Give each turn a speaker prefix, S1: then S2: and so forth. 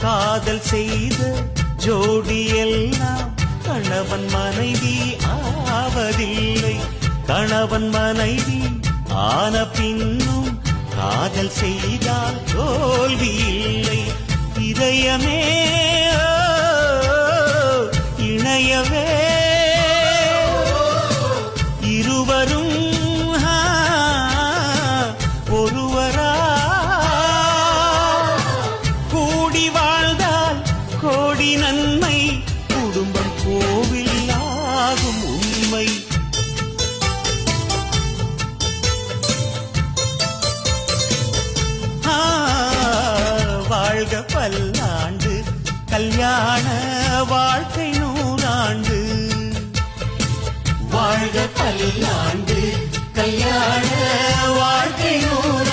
S1: காதல் செய்த ஜோடி எல்லாம் கணவன் மனைவி ஆவதில்லை. கணவன் மனைவி ஆன பின்னும் காதல் செய்தால் தோல்வி இல்லை. இதயமே இணையவே இருவரும் ஒருவரா கூடி வாழ்ந்தால் கோடி நன்மை. குடும்பம் கோவில் ஆகும் உண்மை. வாழ்க பல்லாண்டு கல்யாண வாழ்க்கை 100 ஆண்டு. வாழ்க பல்லாண்டு கல்யாண வாழ்க்கை 100